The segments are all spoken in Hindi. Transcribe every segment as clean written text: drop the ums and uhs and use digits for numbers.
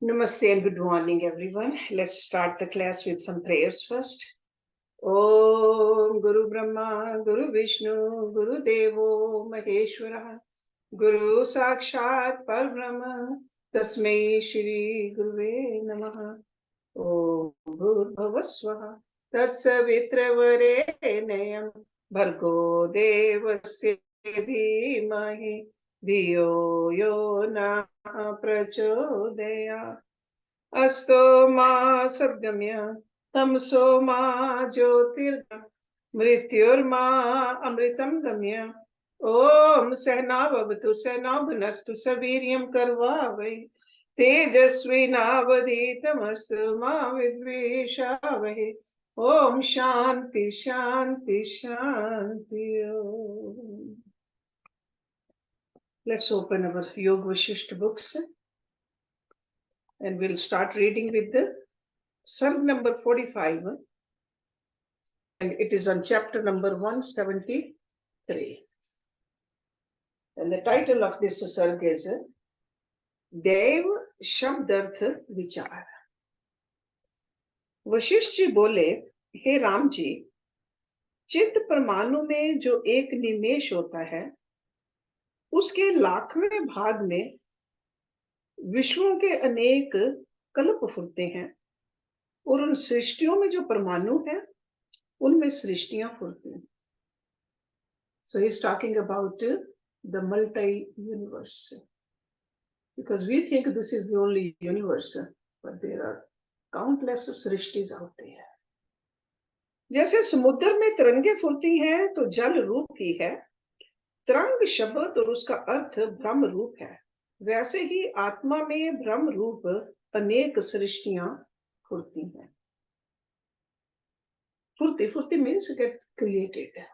Namaste and good morning, everyone. Let's start the class with some prayers first. Om Guru Brahma, Guru Vishnu, Guru Devo Maheshwara, Guru Sakshat Parbrahma, Tasmai Shri Guruve Namaha. Om Bhurбhavасваha Tatsavitravare Bhargo Devasya Dhimahi Dhiyo Yo Na Prachodaya Asto Ma Sadgamya Tamso Ma Jyotirgam Mrityurma Amritam Gamya Om Sehna Bhavatu Sehna Bhunaktu Saviryam Karvavai तेजस्वी नावधीतमस्तु मा विद्विषावहे ओम शांति शांति शांति Let's open our Yoga Vasishtha books and we'll start reading with the Sarg number 45 and it is on chapter number 173 and the title of this Sarg is देव शब्दार्थ विचार। वशिष्ठ जी बोले, हे राम जी, चित्त परमाणु में जो एक निमेष होता है उसके लाखवें भाग में विश्वों के अनेक कल्प फुरते हैं और उन सृष्टियों में जो परमाणु है उनमें सृष्टियां फुरती हैं। So he is talking about the multi-universe. Because we think this is the only universe, but there are countless सृष्टिज out there. जैसे समुद्र में तरंगे फुरती हैं तो जल रूप ही है, तरंग शब्द और उसका अर्थ ब्रह्म रूप है, वैसे ही आत्मा में ब्रह्म रूप अनेक सृष्टियां फुरती हैं। फुरती फुरती मीन्स गेट क्रिएटेड।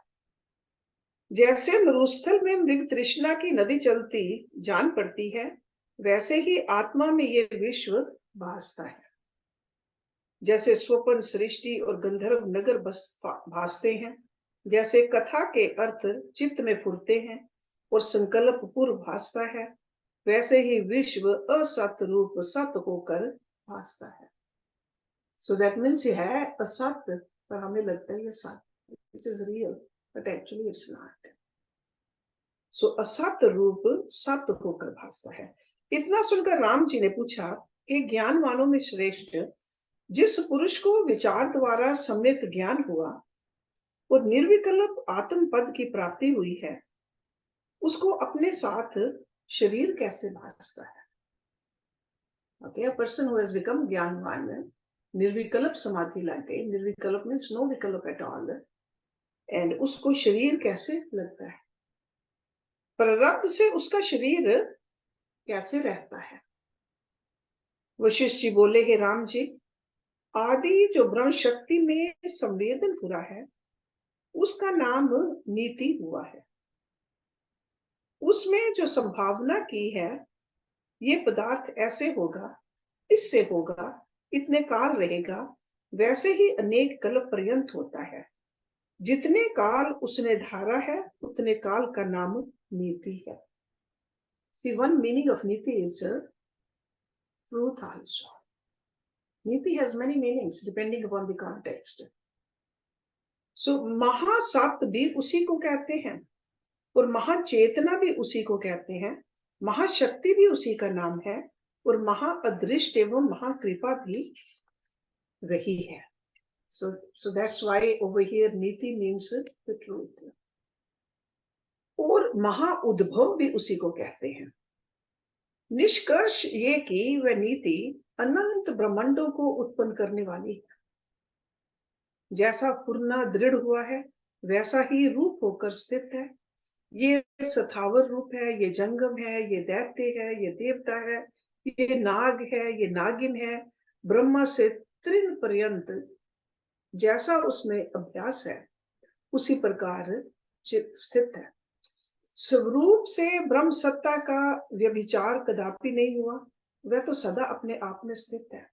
जैसे मरुस्थल में मृग तृष्णा की नदी चलती जान पड़ती है, वैसे ही आत्मा में ये विश्व भासता है। जैसे स्वप्न सृष्टि और गंधर्व नगर भासते हैं, जैसे कथा के अर्थ चित्त में फुरते हैं और संकल्प पूर्व भासता है, वैसे ही विश्व असत रूप सत होकर भासता है। So that means ये है असत, पर हमें लगता है ये सत्य, this is real, but actually it's not. So असत रूप सत होकर भासता है। इतना सुनकर राम जी ने पूछा, हे ज्ञानवानों में श्रेष्ठ, जिस पुरुष को विचार द्वारा सम्यक ज्ञान हुआ और निर्विकल्प आत्म पद की प्राप्ति हुई है, उसको अपने साथ शरीर कैसे भासता है? Okay, a person who has become ज्ञानवान, निर्विकल्प समाधि लग गई, निर्विकल्प means no विकल्प at all, and उसको शरीर कैसे लगता है? प्रारब्ध से उसका शरीर कैसे रहता है? वशिष्ठ जी बोले, हे राम जी, आदि जो ब्रह्म शक्ति में संवेदन हुआ है उसका नाम नीति हुआ है। उसमें जो संभावना की है, ये पदार्थ ऐसे होगा, इससे होगा, इतने काल रहेगा, वैसे ही अनेक कल्प पर्यंत होता है। जितने काल उसने धारा है उतने काल का नाम नीति है। See, one meaning of niti is truth also. Niti has many meanings depending upon the context. So महासत्य भी उसी को कहते हैं और महाचेतना भी उसी को कहते हैं, महाशक्ति भी उसी का नाम है और महाअदृष्ट एवं महाकृपा भी वही है। So that's why over here नीति means the truth. और महाउद्भव भी उसी को कहते हैं। निष्कर्ष ये कि वह नीति अनंत ब्रह्मांडों को उत्पन्न करने वाली है। जैसा फुरना दृढ़ हुआ है वैसा ही रूप होकर स्थित है। ये सथावर रूप है, ये जंगम है, ये दैत्य है, ये देवता है, ये नाग है, ये नागिन है, ब्रह्मा से तृण पर्यंत जैसा उसमें अभ्यास है उसी प्रकार स्थित है। स्वरूप से ब्रह्म सत्ता का व्यभिचार कदापि नहीं हुआ, वह तो सदा अपने आप में स्थित है।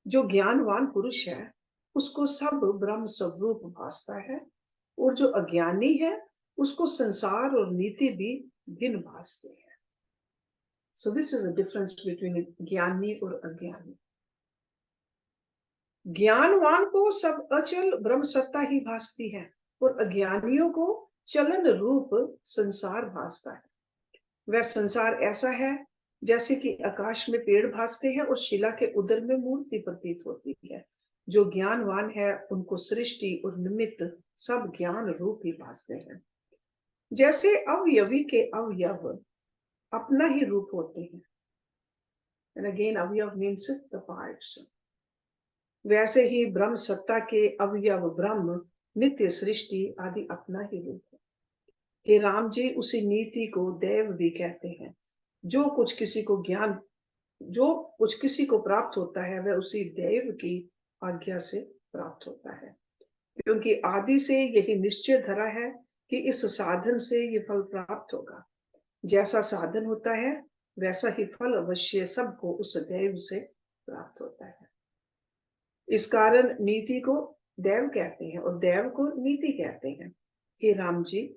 जो ज्ञानवान पुरुष है उसको सब ब्रह्म स्वरूप भासता है और जो अज्ञानी है उसको संसार और नीति भी भिन्न भासते हैं। So this is the difference between ज्ञानी और अज्ञानी। ज्ञानवान को सब अचल ब्रह्म सत्ता ही भासती है और अज्ञानियों को चलन रूप संसार भासता है। वह संसार ऐसा है जैसे कि आकाश में पेड़ भासते हैं और शिला के उदर में मूर्ति प्रतीत होती है। जो ज्ञानवान है उनको सृष्टि और निमित्त सब ज्ञान रूप ही भासते हैं। जैसे अवयवी के अवयव अपना ही रूप होते हैं, and again अवयव means the parts, वैसे ही ब्रह्म सत्ता के अवयव ब्रह्म नित्य सृष्टि आदि अपना ही रूप है। हे राम जी, उसी नीति को देव भी कहते हैं। जो कुछ किसी को प्राप्त होता है वह उसी देव की आज्ञा से प्राप्त होता है, क्योंकि आदि से यही निश्चय धरा है कि इस साधन से ये फल प्राप्त होगा। जैसा साधन होता है वैसा ही फल अवश्य सबको उस देव से प्राप्त होता है। इस कारण नीति को देव कहते हैं और देव को नीति कहते हैं। हे राम जी,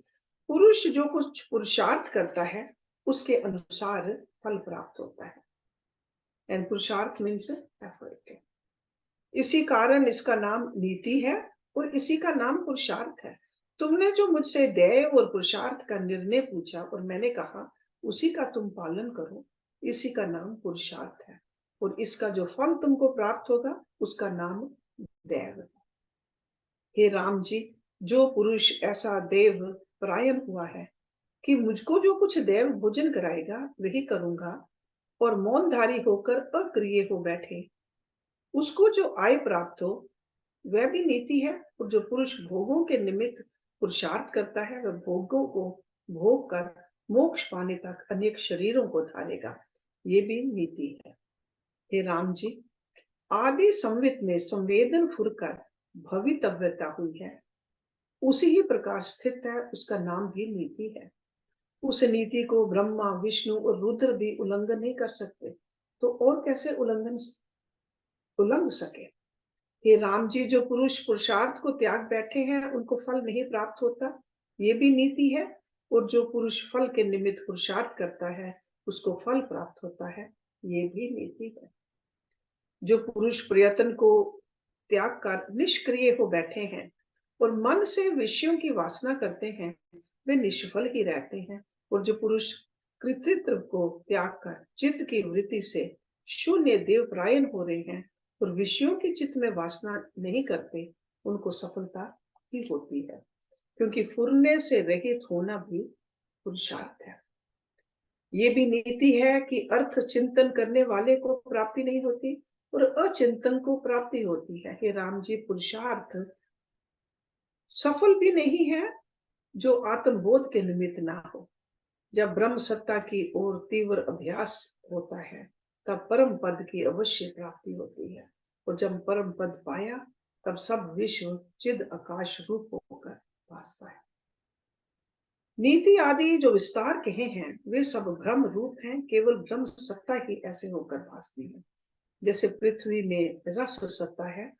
पुरुष जो कुछ पुरुषार्थ करता है उसके अनुसार फल प्राप्त होता है। एंड पुरुषार्थ मीन्स एफर्ट। इसी कारण इसका नाम नीति है और इसी का नाम पुरुषार्थ है। तुमने जो मुझसे दैव और पुरुषार्थ का निर्णय पूछा और मैंने कहा उसी का तुम पालन करो, इसी का नाम पुरुषार्थ है और इसका जो फल तुमको प्राप्त होगा उसका नाम देव है। हे राम जी, जो पुरुष ऐसा देव परायण हुआ है कि मुझको जो कुछ देव भोजन कराएगा वही करूंगा और मौनधारी होकर अक्रिय हो बैठे, उसको जो आय प्राप्त हो वह भी नीति है। और जो पुरुष भोगों के निमित्त पुरुषार्थ करता है वह भोगों को भोग कर मोक्ष पाने तक अनेक शरीरों को धारेगा, ये भी नीति है। हे राम जी, आदि संवित में संवेदन फुरकर भवितव्यता हुई है, उसी ही प्रकार स्थित है, उसका नाम भी नीति है। उस नीति को ब्रह्मा विष्णु और रुद्र भी उल्लंघन नहीं कर सकते, तो और कैसे उल्लंघ सके। हे राम जी, जो पुरुष पुरुषार्थ को त्याग बैठे हैं उनको फल नहीं प्राप्त होता, ये भी नीति है। और जो पुरुष फल के निमित्त पुरुषार्थ करता है उसको फल प्राप्त होता है, ये भी नीति है। जो पुरुष प्रयत्न को त्याग कर निष्क्रिय हो बैठे हैं और मन से विषयों की वासना करते हैं वे निष्फल ही रहते हैं। और जो पुरुष कृतित्व को त्याग कर चित्त की वृत्ति से शून्य देव परायण हो रहे हैं और विषयों की चित्त में वासना नहीं करते, उनको सफलता ही होती है, क्योंकि फुरने से रहित होना भी पुरुषार्थ है। ये भी नीति है कि अर्थ चिंतन करने वाले को प्राप्ति नहीं होती और अचिंतन को प्राप्ति होती है। हे राम जी, पुरुषार्थ सफल भी नहीं है जो आत्मबोध के निमित्त ना हो। जब ब्रह्म सत्ता की ओर तीव्र अभ्यास होता है तब परम पद की अवश्य प्राप्ति होती है, और जब परम पद पाया तब सब विश्व चिद आकाश रूप होकर भासता है। नीति आदि जो विस्तार कहे हैं वे सब भ्रम रूप हैं, केवल ब्रह्म सत्ता ही ऐसे होकर भासती है। जैसे पृथ्वी में रस सत्ता है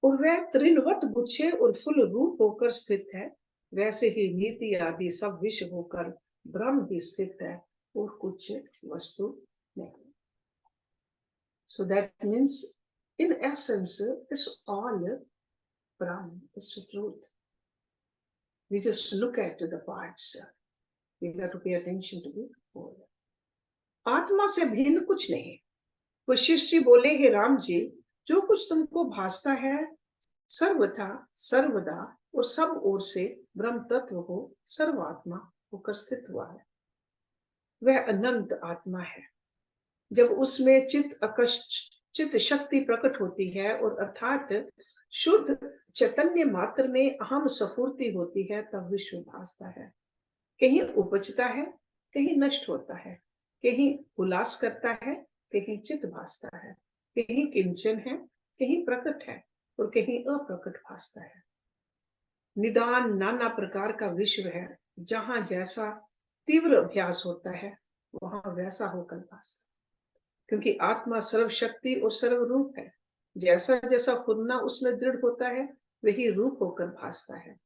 और वह तृणवत गुच्छे और फुल रूप होकर स्थित है, वैसे ही नीति आदि सब विश्व होकर ब्रह्म भी स्थित है और कुछ वस्तु नहीं। So that means in essence it's all Brahman, it's the truth. We just look at the parts. We have to pay attention to the whole. आत्मा से भिन्न कुछ नहीं। वो शिष्य बोले, हे राम जी, जो कुछ तुमको भासता है सर्वथा सर्वदा और सब ओर से ब्रह्म तत्व हो सर्वात्मा होकर स्थित हुआ है। वह अनंत आत्मा है। जब उसमें चित्त शक्ति प्रकट होती है और अर्थात शुद्ध चैतन्य मात्र में अहम स्फूर्ति होती है तब विश्व भासता है। कहीं उपजता है, कहीं नष्ट होता है, कहीं उल्लास करता है, कहीं चित्त भासता है, कहीं किंचन है, कहीं प्रकट है और कहीं अप्रकट भासता है। निदान नाना प्रकार का विश्व है, जहां जैसा तीव्र अभ्यास होता है वहां वैसा होकर भासता है, क्योंकि आत्मा सर्वशक्ति और सर्वरूप है। जैसा जैसा फुरना उसमें दृढ़ होता है वही रूप होकर भासता है।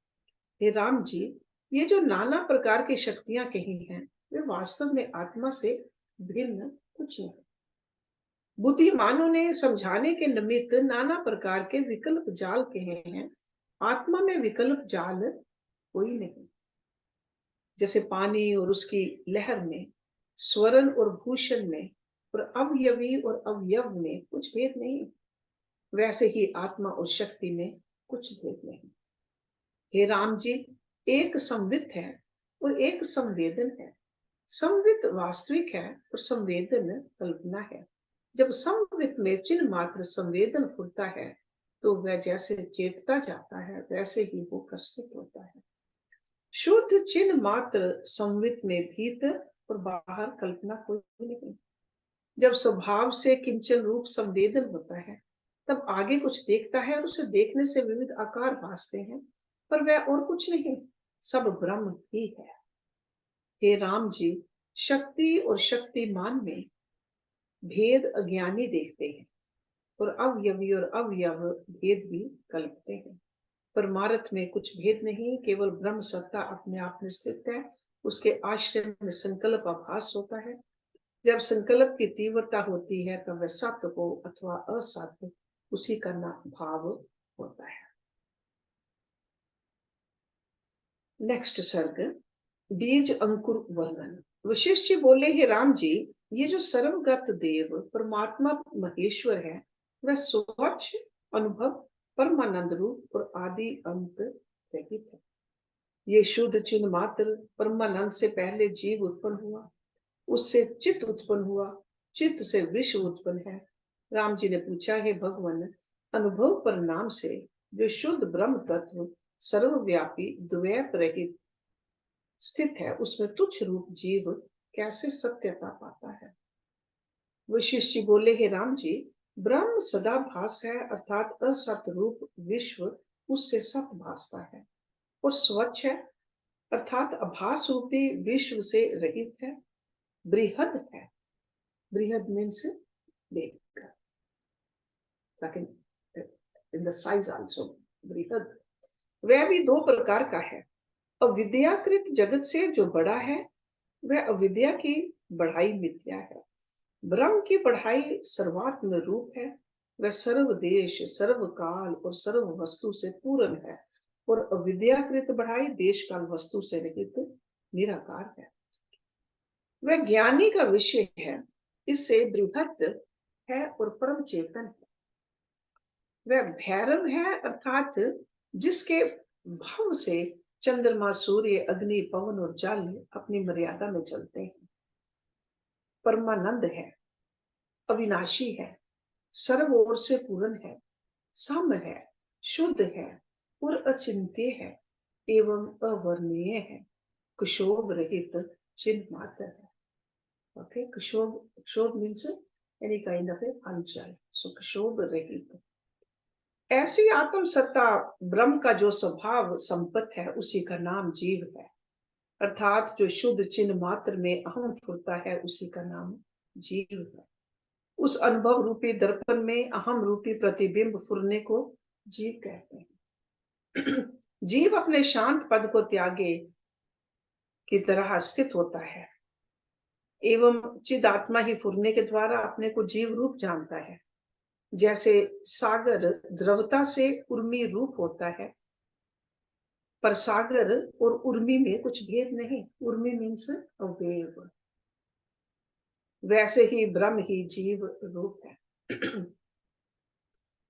हे राम जी, ये जो नाना प्रकार की शक्तियां कही हैं वे वास्तव में आत्मा से भिन्न कुछ नहीं। बुद्धिमानों ने समझाने के निमित्त नाना प्रकार के विकल्प जाल कहे हैं। आत्मा में विकल्प जाल कोई नहीं। जैसे पानी और उसकी लहर में, स्वरण और भूषण में, और अवयवी और अवयव में कुछ भेद नहीं, वैसे ही आत्मा और शक्ति में कुछ भेद नहीं। हे राम जी, एक संवित है और एक संवेदन है। संवित वास्तविक है और संवेदन कल्पना है। जब संवित में चिन्ह मात्र संवेदन फुरता है तो वह जैसे चेतता जाता है वैसे ही वो कर्षित होता है। शुद्ध चिन्ह मात्र संवित में भीतर और बाहर कल्पना कोई नहीं। जब स्वभाव से किंचन रूप संवेदन होता है तब आगे कुछ देखता है और उसे देखने से विविध आकार भासते हैं, पर वह और कुछ नहीं, सब ब्रह्म ही है। हे राम जी, शक्ति और शक्तिमान में भेद अज्ञानी देखते हैं और अवयवी और अवयव भेद भी कल्पते हैं। परमार्थ में कुछ भेद नहीं, केवल ब्रह्म सत्ता अपने आप में स्थित है। उसके आश्रय में संकल्प आभास होता है। जब संकल्प की तीव्रता होती है तब वह सत्य हो अथवा असत्य, उसी का नाम भाव होता है। नेक्स्ट सर्ग, बीज अंकुर वर्णन। वशिष्ठ जी बोले, हे राम जी, ये जो सर्वगत देव परमात्मा महेश्वर है वह स्वच्छ अनुभव परमानंद रूप और आदि अंत रहित है। ये शुद्ध चिन्ह मात्र परमानंद से पहले जीव उत्पन्न हुआ, उससे चित्त उत्पन्न हुआ, चित्त से विश्व उत्पन्न है। राम जी ने पूछा, है भगवान, अनुभव पर नाम से जो शुद्ध ब्रह्म तत्व सर्वव्यापी द्वैत रहित स्थित है उसमें तुच्छ रूप जीव कैसे सत्यता पाता है। वशिष्ठ जी बोले, हे राम जी, ब्रह्म सदा भास है अर्थात असत रूप विश्व उससे सत भासता है, और स्वच्छ है अर्थात आभास रूपी विश्व से रहित है। बृहद है, बृहद means big, like in the size also, बृहद। वह भी दो प्रकार का है। अविद्याकृत जगत से जो बड़ा है वह अविद्या की बढ़ाई मिथ्या है। ब्रह्म की बढ़ाई सर्वात्म रूप है। वह सर्व देश, सर्व काल और सर्व वस्तु से पूर्ण है, और अविद्याकृत बढ़ाई देश काल वस्तु से रहित निराकार है। वह ज्ञानी का विषय है, इससे बृहत है और परम चेतन है। वह भैरव है अर्थात जिसके भाव से चंद्रमा, सूर्य, अग्नि, पवन और जल अपनी मर्यादा में चलते हैं। परमानंद है, अविनाशी है, सर्व ओर से पूर्ण है, साम्य है, शुद्ध है और अचिंत्य है एवं अवर्णीय है, कुशोभ रहित चिन्ह मात्र है। ओके, कुशोभ, कुशोभ means any kind of a हलचल, सो कुशोभ रहित। ऐसी आत्म सत्ता ब्रह्म का जो स्वभाव संपत्त है उसी का नाम जीव है, अर्थात जो शुद्ध चिन्ह मात्र में अहम फुरता है उसी का नाम जीव है। उस अनुभव रूपी दर्पण में अहम रूपी प्रतिबिंब फुरने को जीव कहते हैं। जीव अपने शांत पद को त्यागे की तरह स्थित होता है एवं चिदात्मा ही फुरने के द्वारा अपने को जीव रूप जानता है। जैसे सागर द्रवता से उर्मी रूप होता है, पर सागर और उर्मी में कुछ भेद नहीं, उर्मी मीन्स अवेव, वैसे ही ब्रह्म ही जीव रूप है।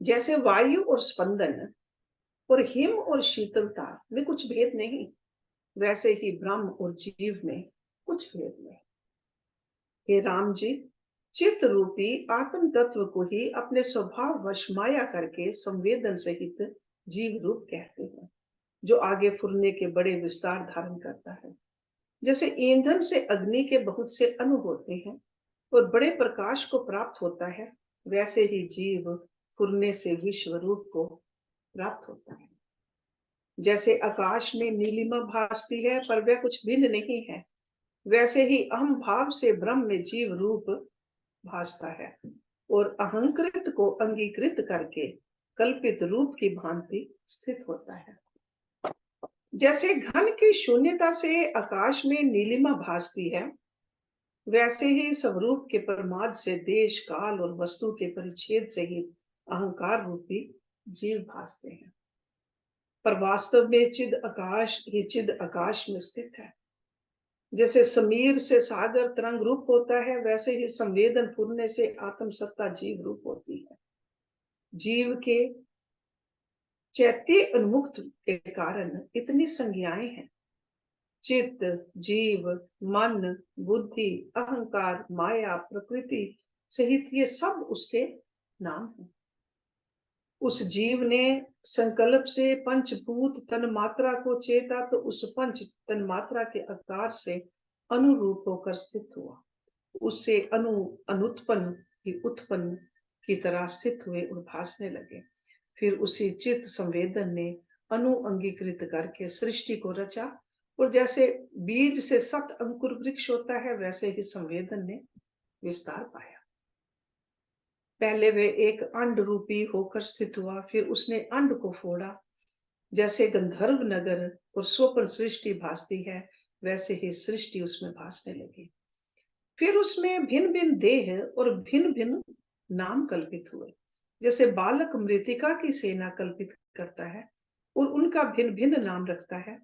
जैसे वायु और स्पंदन और हिम और शीतलता में कुछ भेद नहीं, वैसे ही ब्रह्म और जीव में कुछ भेद नहीं। हे राम जी, चित्त रूपी आत्म तत्व को ही अपने स्वभाव वश माया करके संवेदन सहित जीव रूप कहते हैं, जो आगे फुरने के बड़े विस्तार धारण करता है। जैसे ईंधन से अग्नि के बहुत से अणु होते हैं और बड़े प्रकाश को प्राप्त होता है, वैसे ही जीव फुरने से विश्व रूप को प्राप्त होता है। जैसे आकाश में नीलिमा भासती है पर वह कुछ भिन्न नहीं है, वैसे ही अहम भाव से ब्रह्म में जीव रूप भासता है और अहंकृत को अंगीकृत करके कल्पित रूप की भांति स्थित होता है। जैसे घन की शून्यता से आकाश में नीलिमा भासती है, वैसे ही स्वरूप के प्रमाद से देश काल और वस्तु के परिच्छेद से ही अहंकार रूपी जीव भासते हैं, पर वास्तव में चिद आकाश ही चिद आकाश में स्थित है। जैसे समीर से सागर तरंग रूप होता है, वैसे ही संवेदन फूरने से आत्म सत्ता जीव रूप होती है। जीव के चैत्य उन्मुक्त के कारण इतनी संज्ञाएं हैं। चित्त, जीव, मन, बुद्धि, अहंकार, माया, प्रकृति सहित ये सब उसके नाम हैं। उस जीव ने संकल्प से पंचभूत तन मात्रा को चेता, तो उस पंच तन मात्रा के आकार से अनुरूप होकर स्थित हुआ। उससे अनुत्पन्न की उत्पन्न की तरह स्थित हुए और भासने लगे। फिर उसी चित्त संवेदन ने अनु अंगीकृत करके सृष्टि को रचा, और जैसे बीज से सत अंकुर वृक्ष होता है, वैसे ही संवेदन ने विस्तार पाया। पहले वे एक अंड रूपी होकर स्थित हुआ, फिर उसने अंड को फोड़ा। जैसे गंधर्व नगर और स्वप्न सृष्टि भासती है, वैसे ही सृष्टि उसमें भासने लगी। फिर उसमें भिन्न भिन्न देह और भिन्न भिन्न नाम कल्पित हुए। जैसे बालक मृतिका की सेना कल्पित करता है और उनका भिन्न भिन्न नाम रखता है,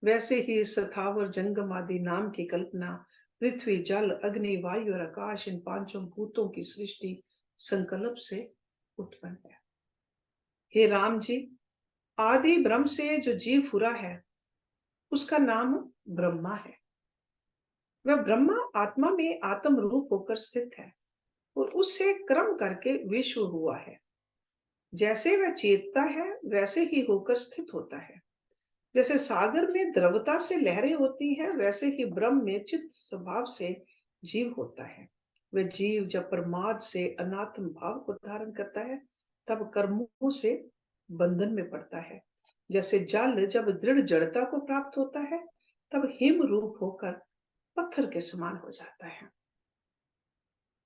वैसे ही स्थावर जंगम आदि नाम की कल्पना पृथ्वी, जल, अग्नि, वायु और आकाश, इन पांचों भूतों की सृष्टि संकल्प से उत्पन्न है। हे राम जी, आदि ब्रह्म से जो जीव हुआ है, उसका नाम ब्रह्मा है। वह ब्रह्मा आत्मा में आत्म रूप होकर स्थित है और उससे क्रम करके विश्व हुआ है। जैसे वह चेतता है, वैसे ही होकर स्थित होता है। जैसे सागर में द्रवता से लहरें होती हैं, वैसे ही ब्रह्म में चित्त स्वभाव से जीव होता है। वह जीव जब प्रमाद से अनात्म भाव को धारण करता है, तब कर्मों से बंधन में पड़ता है। जैसे जल जब दृढ़ जड़ता को प्राप्त होता है, तब हिम रूप होकर पत्थर के समान हो जाता है।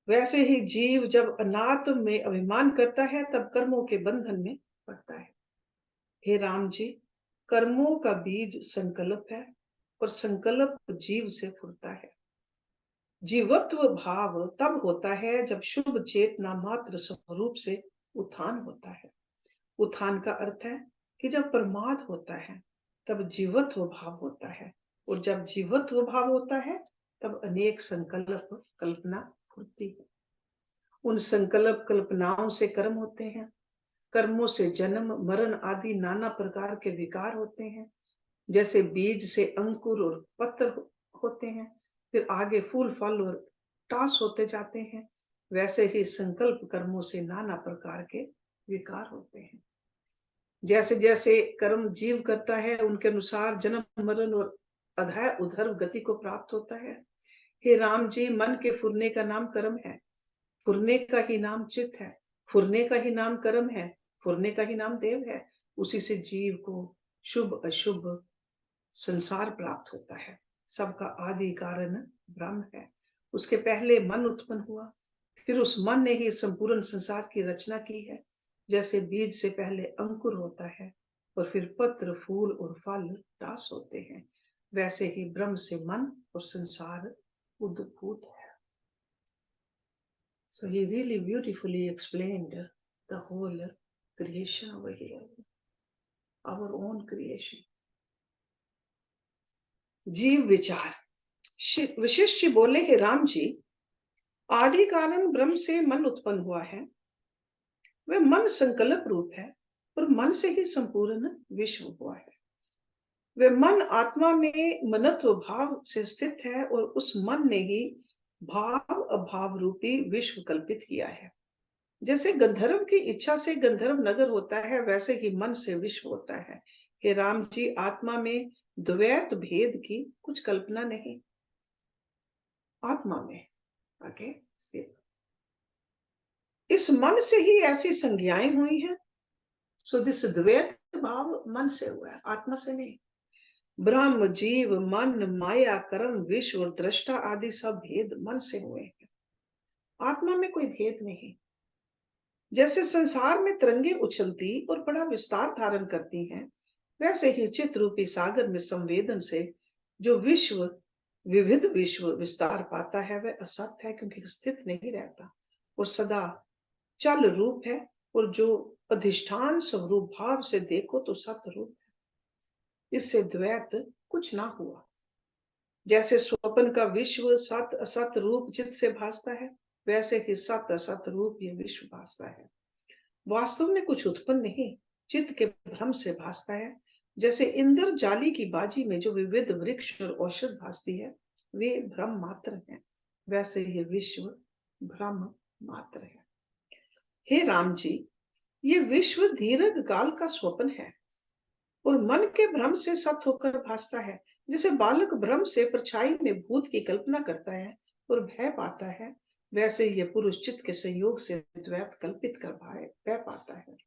वैसे ही जीव जब अनात्म में अभिमान करता है, तब कर्मों के बंधन में पड़ता है। हे राम जी, कर्मों का बीज संकल्प है और संकल्प जीव से फूटता है। जीवत्व भाव तब होता है जब शुभ चेतना मात्र स्वरूप से उत्थान होता है। उत्थान का अर्थ है कि जब प्रमाद होता है, तब जीवत्व भाव होता है, और जब जीवत्व भाव होता है, तब अनेक संकल्प कल्पना फूटती है। उन संकल्प कल्पनाओं से कर्म होते हैं। कर्मों से जन्म, मरण आदि नाना प्रकार के विकार होते हैं। जैसे बीज से अंकुर और पत्र होते हैं, फिर आगे फूल, फल और टास होते जाते हैं, वैसे ही संकल्प कर्मों से नाना प्रकार के विकार होते हैं। जैसे जैसे कर्म जीव करता है, उनके अनुसार जन्म, मरण और अधः उधर्व गति को प्राप्त होता है। हे राम जी, मन के फुरने का नाम कर्म है, फुरने का ही नाम चित्त है, फुरने का ही नाम कर्म है, फुरने का ही नाम देव है। उसी से जीव को शुभ अशुभ संसार प्राप्त होता है। सबका आदि कारण ब्रह्म है। उसके पहले मन उत्पन्न हुआ, फिर उस मन ने ही संपूर्ण संसार की रचना की है। जैसे बीज से पहले अंकुर होता है और फिर पत्र, फूल और फल रास होते हैं, वैसे ही ब्रह्म से मन और संसार उद्भूत है। So he really beautifully explained the whole creation over here, our own creation. जीव विचार। वशिष्ठ बोले, हे राम जी, आदि कारण ब्रह्म से मन उत्पन्न हुआ है। वह मन संकल्प रूप है और मन से ही संपूर्ण विश्व हुआ है। वह मन आत्मा में मनत्व भाव से स्थित है और उस मन ने ही भाव अभाव रूपी विश्व कल्पित किया है। जैसे गंधर्व की इच्छा से गंधर्व नगर होता है, वैसे ही मन से विश्व होता है। हे राम जी, आत्मा में द्वैत भेद की कुछ कल्पना नहीं। आत्मा में आगे इस मन से ही ऐसी संज्ञाएं हुई हैं। सो दिस द्वैत भाव मन से हुआ है, आत्मा से नहीं। ब्रह्म, जीव, मन, माया, कर्म, विश्व और दृष्टा आदि सब भेद मन से हुए हैं। आत्मा में कोई भेद नहीं। जैसे संसार में तरंगे उछलती और बड़ा विस्तार धारण करती हैं, वैसे ही चित्त रूपी सागर में संवेदन से जो विश्व विविध विश्व विस्तार पाता है वह असत है, क्योंकि स्थित नहीं रहता और सदा चल रूप है। और जो अधिष्ठान स्वरूप भाव से देखो तो सत रूप है, इससे द्वैत कुछ ना हुआ। जैसे स्वप्न का विश्व सत असत रूप चित्त से भासता है, वैसे ही सत असत रूप ये विश्व भासता है। वास्तव में कुछ उत्पन्न नहीं, चित्त के भ्रम से भासता है। जैसे इंद्र जाली की बाजी में जो विविध वृक्ष और औषध भासती है, वे भ्रम मात्र हैं, वैसे ये विश्व भ्रम मात्र है। हे राम जी, ये विश्व दीर्घ काल का स्वप्न है और मन के भ्रम से सत होकर भासता है। जैसे बालक भ्रम से परछाई में भूत की कल्पना करता है और भय पाता है, वैसे ये पुरुष चित्त के संयोग से द्वैत कल्पित कर भय पाता है।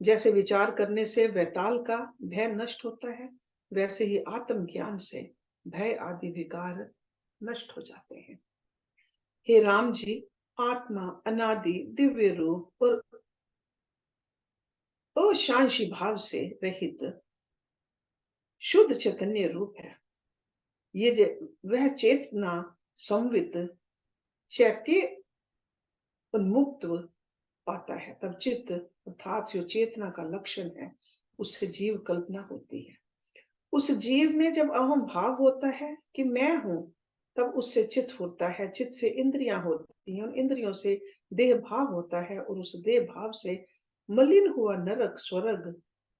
जैसे विचार करने से वैताल का भय नष्ट होता है, वैसे ही आत्मज्ञान से भय आदि विकार नष्ट हो जाते हैं। हे राम जी, आत्मा अनादि दिव्य रूप और अशांति भाव से रहित शुद्ध चैतन्य रूप है। ये वह चेतना संवित चैत्य उन्मुक्त पाता है, तब चित्त अर्थात जो चेतना का लक्षण है उससे जीव कल्पना होती है। उस जीव में जब अहम भाव होता है कि मैं हूं, तब उससे चित्त होता है, चित्त से इंद्रियां होती हैं, उन इंद्रियों से देह भाव होता है और उस देह भाव से मलिन हुआ नरक स्वर्ग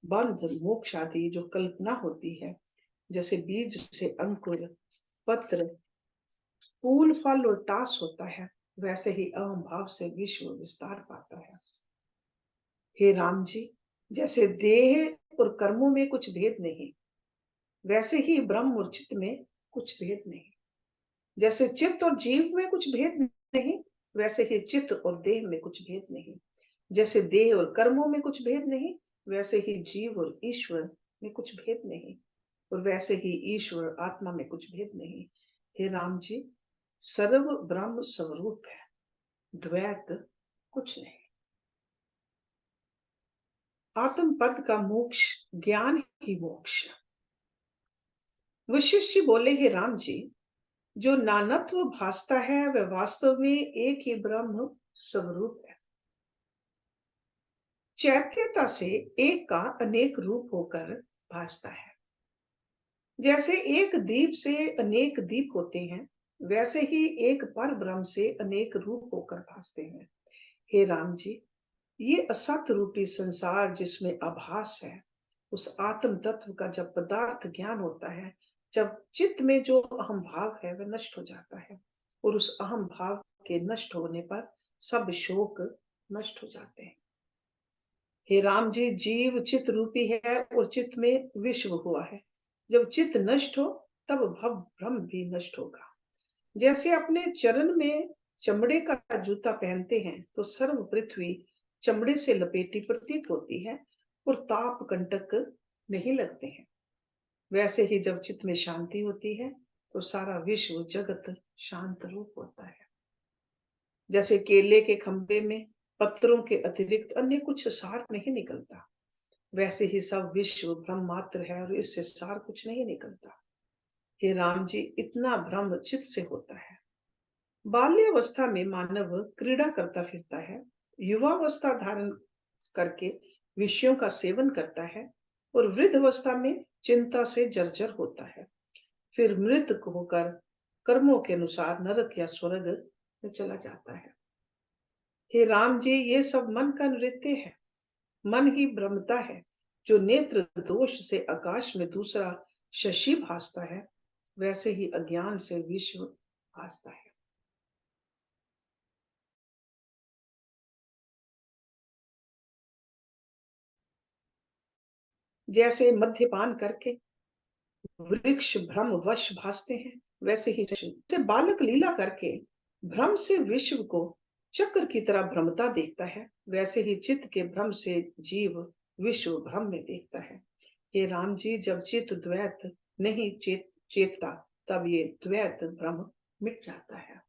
बंध मोक्ष आदि जो कल्पना होती है। जैसे बीज से अंकुर पत्र फूल फल और टास होता है, वैसे ही अहम भाव से विश्व विस्तार पाता है। हे राम जी, जैसे देह और कर्मों में कुछ भेद नहीं, वैसे ही ब्रह्म और चित्त में कुछ भेद नहीं। जैसे चित्त और जीव में कुछ भेद नहीं, वैसे ही चित्त और देह में कुछ भेद नहीं। जैसे देह और कर्मों में कुछ भेद नहीं, वैसे ही जीव और ईश्वर में कुछ भेद नहीं, और वैसे ही ईश्वर आत्मा में कुछ भेद नहीं। हे राम जी, सर्व ब्रह्म स्वरूप है, द्वैत कुछ नहीं। आत्म पद का मोक्ष ज्ञान ही मोक्ष। वशिष्ठ जी बोले, हे राम जी, जो नानत्व भासता है वह वास्तव में एक ही ब्रह्म स्वरूप है। चैत्यता से एक का अनेक रूप होकर भासता है। जैसे एक दीप से अनेक दीप होते हैं, वैसे ही एक पर ब्रह्म से अनेक रूप होकर भासते हैं। हे राम जी, ये असत रूपी संसार जिसमें आभास है, उस आत्म तत्व का जब पदार्थ ज्ञान होता है, जब चित्त में जो अहम भाव है वह नष्ट हो जाता है, और उस अहम भाव के नष्ट होने पर सब शोक नष्ट हो जाते हैं। हे राम जी, जीव चित्त रूपी है और चित्त में विश्व हुआ है। जब चित्त नष्ट हो, तब भव भ्रम भी नष्ट होगा। जैसे अपने चरण में चमड़े का जूता पहनते हैं तो सर्व पृथ्वी चमड़े से लपेटी प्रतीत होती है और ताप कंटक नहीं लगते हैं, वैसे ही जब चित्त में शांति होती है तो सारा विश्व जगत शांत रूप होता है। जैसे केले के खंभे में पत्रों के अतिरिक्त अन्य कुछ सार नहीं निकलता, वैसे ही सब विश्व ब्रह्म मात्र है और इससे सार कुछ नहीं निकलता। हे राम जी, इतना भ्रम चित्त से होता है। बाल्यावस्था में मानव क्रीड़ा करता फिरता है, युवावस्था धारण करके विषयों का सेवन करता है और वृद्धावस्था में चिंता से जर्जर होता है, फिर मृत होकर कर्मों के अनुसार नरक या स्वर्ग में चला जाता है। हे राम जी, ये सब मन का नृत्य है। मन ही भ्रमता है। जो नेत्र दोष से आकाश में दूसरा शशि भासता है, वैसे ही अज्ञान से विश्व भासता है। जैसे मद्यपान करके वृक्ष भ्रम वश भासते हैं, वैसे ही जैसे बालक लीला करके भ्रम से विश्व को चक्र की तरह भ्रमता देखता है, वैसे ही चित्त के भ्रम से जीव विश्व भ्रम में देखता है। हे राम जी, जब चित्त द्वैत नहीं चेतता, तब ये द्वैत भ्रम मिट जाता है।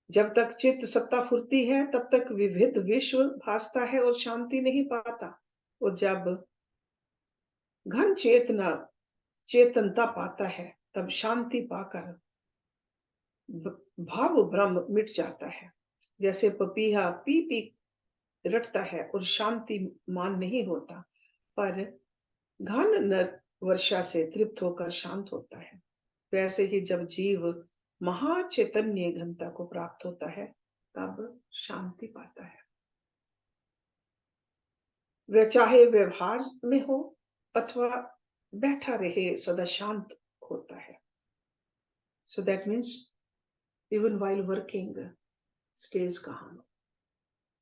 जब तक चित्त सत्ता फुरती है, तब तक विविध विश्व भासता है और शांति नहीं पाता, और जब घन चेतनता पाता है, तब शांति पाकर भाव भ्रम मिट जाता है। जैसे पपीहा पी पी रटता है और शांति मान नहीं होता, पर घन नर वर्षा से तृप्त होकर शांत होता है, वैसे ही जब जीव महाचैतन्य घनता को प्राप्त होता है तब शांति पाता है। वह चाहे व्यवहार में हो अथवा बैठा रहे सदा शांत होता है। So that means even while working stage calm।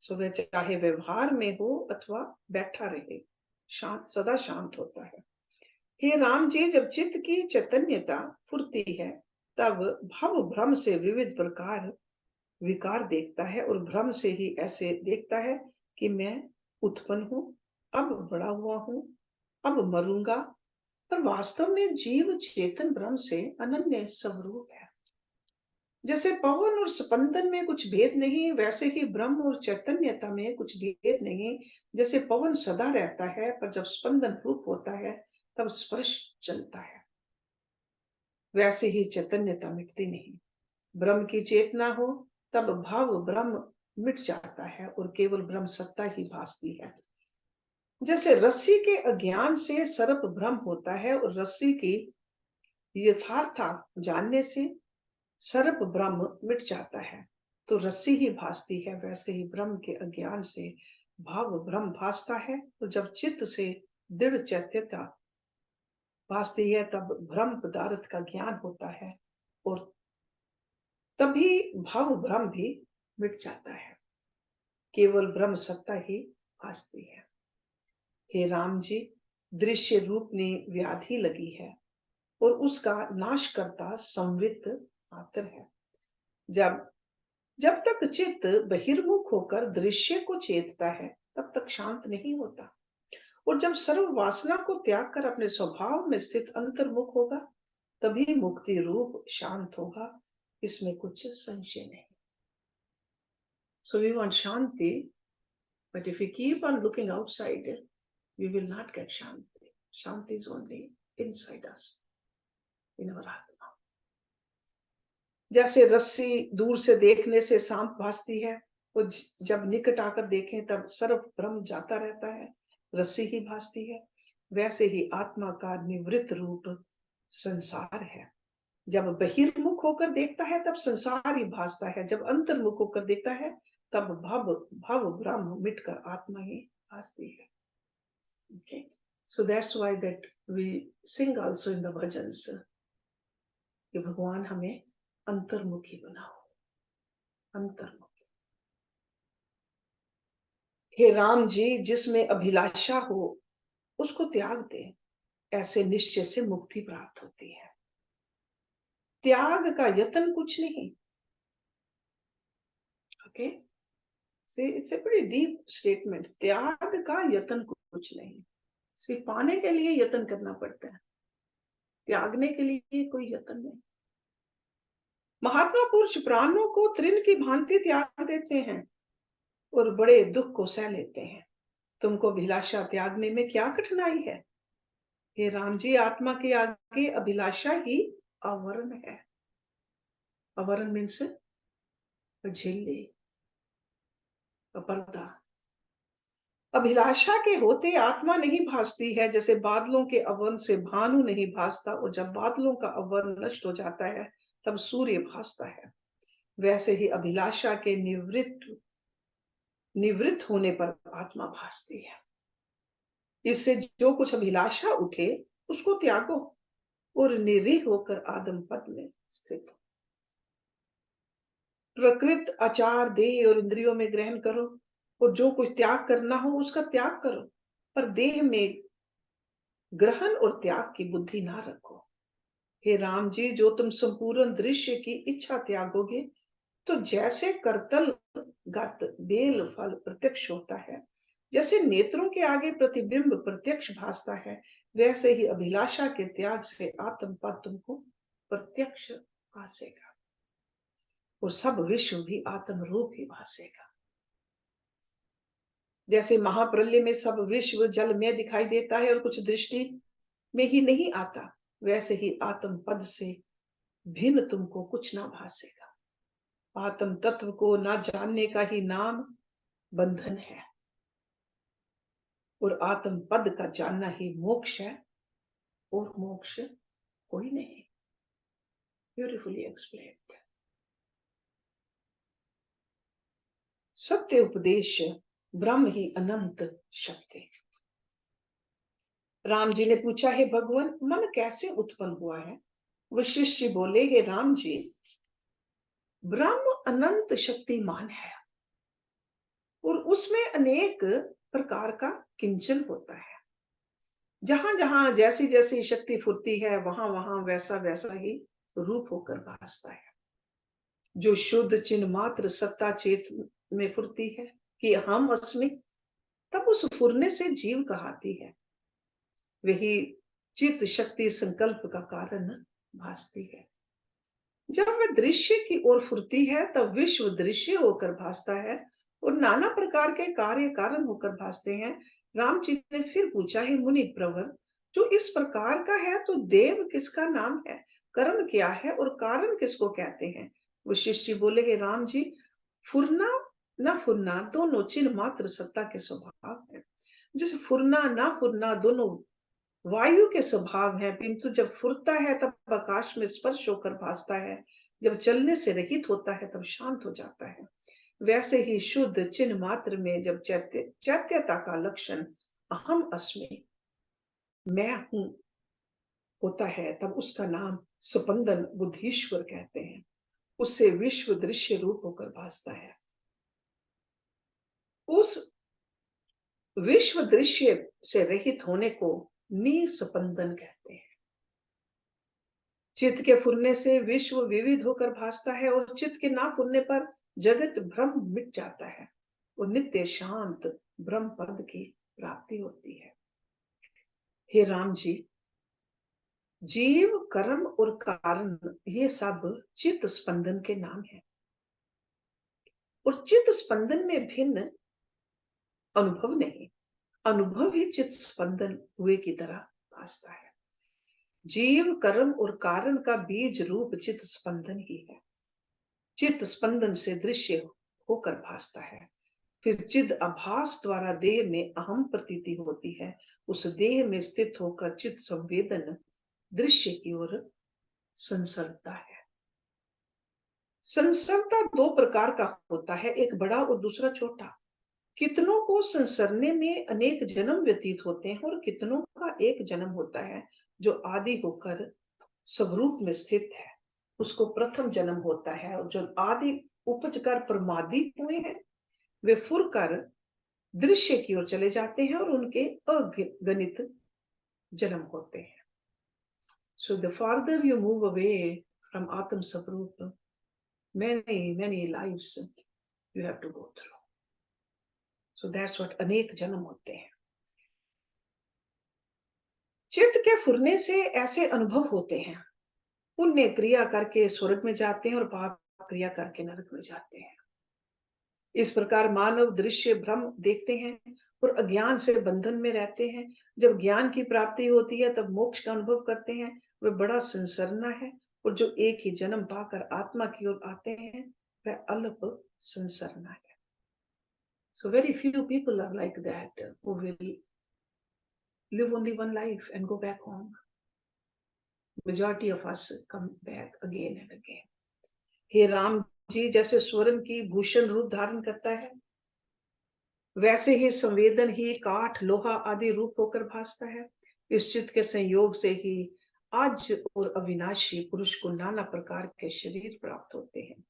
सो वह चाहे व्यवहार में हो अथवा बैठा रहे शांत सदा शांत होता है। हे राम जी, जब चित्त की चैतन्यता फुरती है तब भव भ्रम से विविध प्रकार विकार देखता है और भ्रम से ही ऐसे देखता है कि मैं उत्पन्न हूं, अब बड़ा हुआ हूं, अब मरूंगा, पर वास्तव में जीव चेतन ब्रह्म से अनन्य स्वरूप है। जैसे पवन और स्पंदन में कुछ भेद नहीं, वैसे ही ब्रह्म और चैतन्यता में कुछ भेद नहीं। जैसे पवन सदा रहता है, पर जब स्पंदन रूप होता है तब स्पर्श चलता है, वैसे ही चैतन्यता मिटती नहीं। ब्रह्म की चेतना हो तब भाव ब्रह्म मिट जाता है और केवल ब्रह्म सत्ता ही भासती है। जैसे रस्सी के अज्ञान से सर्प भ्रम होता है और रस्सी की यथार्थ जानने से सर्प ब्रह्म मिट जाता है, तो रस्सी ही भासती है, वैसे ही ब्रह्म के अज्ञान से भाव ब्रह्म भासता है। और जब चित्त से दृढ़ चैत्यता भासती है तब ब्रह्म पदार्थ का ज्ञान होता है और तभी भाव ब्रह्म भी मिट जाता है, केवल ब्रह्म सत्ता ही भासती है। हे राम जी, दृश्य रूप में व्याधि लगी है और उसका नाश करता संवित मात्र है। जब जब तक चित्त बहिर्मुख होकर दृश्य को चेतता है तब तक शांत नहीं होता, और जब सर्व वासना को त्याग कर अपने स्वभाव में स्थित अंतर्मुख होगा तभी मुक्ति रूप शांत होगा, इसमें कुछ संशय नहीं। So we want shanti, but if we keep on looking outside, we will not get shanti. Shanti is only inside us, in our atma. जैसे रस्सी दूर से देखने से सांप भासती है, वो जब निकट आकर देखें तब सर्व ब्रह्म जाता रहता है, रस्सी ही भासती है, वैसे ही आत्मा का निवृत्त रूप संसार है। जब बहिर्मुख होकर देखता है तब संसार ही भासता है, जब अंतर्मुख होकर देखता है तब भव भव ब्रह्म मिटकर आत्मा ही भासती है। Okay, so that's why that we sing also in the bhajans कि भगवान हमें अंतर्मुखी बनाओ, अंतर्मुखी। हे राम जी, जिसमें अभिलाषा हो उसको त्याग दे, ऐसे निश्चय से मुक्ति प्राप्त होती है। त्याग का यत्न कुछ नहीं। Okay, see, it's a pretty deep statement। त्याग का यत्न कुछ नहीं, सिर्फ पाने के लिए यत्न करना पड़ता है, त्यागने के लिए कोई यत्न नहीं। महात्मा पुरुष प्राणों को तृण की भांति त्याग देते हैं और बड़े दुख को सह लेते हैं। तुमको अभिलाषा त्यागने में क्या कठिनाई है? हे राम जी, आत्मा के आगे अभिलाषा ही आवरण है। आवरण मीन्स झिल्ली, पर्दा। अभिलाषा के होते आत्मा नहीं भासती है, जैसे बादलों के आवरण से भानु नहीं भासता, और जब बादलों का आवरण नष्ट हो जाता है तब सूर्य भासता है, वैसे ही अभिलाषा के निवृत्त होने पर आत्मा भासती है। इससे जो कुछ अभिलाषा उठे उसको त्यागो और निरीह होकर आदम पद में स्थित हो। प्रकृत आचार देह और इंद्रियों में ग्रहण करो, और जो कुछ त्याग करना हो उसका त्याग करो, पर देह में ग्रहण और त्याग की बुद्धि ना रखो। हे राम जी, जो तुम संपूर्ण दृश्य की इच्छा त्यागोगे तो जैसे करतल गत बेल फल प्रत्यक्ष होता है, जैसे नेत्रों के आगे प्रतिबिंब प्रत्यक्ष भासता है, वैसे ही अभिलाषा के त्याग से आत्मपद तुमको प्रत्यक्ष भासेगा और सब विश्व भी आत्म रूप ही भासेगा। जैसे महाप्रलय में सब विश्व जल में दिखाई देता है और कुछ दृष्टि में ही नहीं आता, वैसे ही आत्म पद से भिन्न तुमको कुछ ना भासेगा। आत्म तत्व को ना जानने का ही नाम बंधन है, और आत्म पद का जानना ही मोक्ष है, और मोक्ष कोई नहीं। Beautifully explained. सत्य उपदेश ब्रह्म ही अनंत शक्ति। राम जी ने पूछा, है भगवान, मन कैसे उत्पन्न हुआ है? वशिष्ठ जी बोले, हे राम जी, ब्रह्म अनंत शक्तिमान है और उसमें अनेक प्रकार का किंचन होता है। जहां जहां जैसी जैसी शक्ति फुरती है, वहां वहां वैसा वैसा ही रूप होकर भासता है। जो शुद्ध चिन्ह मात्र सत्ता चेत में फुरती है कि हम अस्मि, तब उस फुरने से जीव कहाती है। वही चित्त शक्ति संकल्प का कारण भासती है। जब वह दृश्य की ओर फुरती है, तब विश्व दृश्य होकर भासता है और नाना प्रकार के कार्य कारण होकर भासते हैं। राम जी ने फिर पूछा, है मुनि प्रवर, जो इस प्रकार का है तो देव किसका नाम है? कर्म क्या है और कारण किसको कहते हैं? वशिष्ठ जी बोले, हे राम जी, फुरना न फुरना दोनों चिन्ह मात्र सत्ता के स्वभाव है। जैसे फुरना ना फुरना दोनों वायु के स्वभाव है, किंतु जब फुरता है तब आकाश में स्पर्श होकर भासता है, जब चलने से रहित होता है तब शांत हो जाता है। वैसे ही शुद्ध चिन्ह मात्र में जब चैत्यता का लक्षण अहम अस्मि, मैं हूं, होता है, तब उसका नाम स्पंदन बुद्धीश्वर कहते हैं। उससे विश्व दृश्य रूप होकर भासता है। उस विश्व दृश्य से रहित होने को निस्पंदन कहते हैं। चित्त के फुरने से विश्व विविध होकर भासता है और चित्त के ना फुरने पर जगत भ्रम मिट जाता है और नित्य शांत ब्रह्म पद की प्राप्ति होती है। हे राम जी, जीव, कर्म और कारण ये सब चित्त स्पंदन के नाम है, और चित्त स्पंदन में भिन्न अनुभव नहीं। अनुभव ही चित्त स्पंदन हुए की तरह भासता है। जीव, कर्म और कारण का बीज रूप चित्त स्पंदन ही है। चित्त स्पंदन से दृश्य होकर भासता है। फिर चिद आभास द्वारा देह में अहम प्रतीति होती है। उस देह में स्थित होकर चित्त संवेदन दृश्य की ओर संसरता है। संसरता दो प्रकार का होता है, एक बड़ा और दूसरा छोटा। कितनों को संसरने में अनेक जन्म व्यतीत होते हैं और कितनों का एक जन्म होता है जो आदि होकर स्वरूप में स्थित है, उसको प्रथम जन्म होता है। और जो आदि उपज कर प्रमादी हुए हैं, वे फुर कर दृश्य की ओर चले जाते हैं और उनके अगणित जन्म होते हैं। So the farther you move away from Atam Swarup, many lives you have to go through. So that's what अनेक जन्म होते हैं। चित्त के फुरने से ऐसे अनुभव होते हैं। पुण्य क्रिया करके स्वर्ग में जाते हैं और पाप क्रिया करके नरक में जाते हैं। इस प्रकार मानव दृश्य भ्रम देखते हैं और अज्ञान से बंधन में रहते हैं। जब ज्ञान की प्राप्ति होती है तब मोक्ष का अनुभव करते हैं। वह बड़ा संसरना है, और जो एक ही जन्म पाकर आत्मा की ओर आते हैं वह अल्प संसरना है। So very few people are like that who will live only one life and go back home. Majority of us come back again and again. हे राम जी, जैसे स्वर्ण की भूषण रूप धारण करता है, वैसे ही संवेदन ही काठ, लोहा आदि रूप होकर भासता है। इस चित्त के संयोग से ही आज और अविनाशी पुरुष को नाना प्रकार के शरीर प्राप्त होते हैं।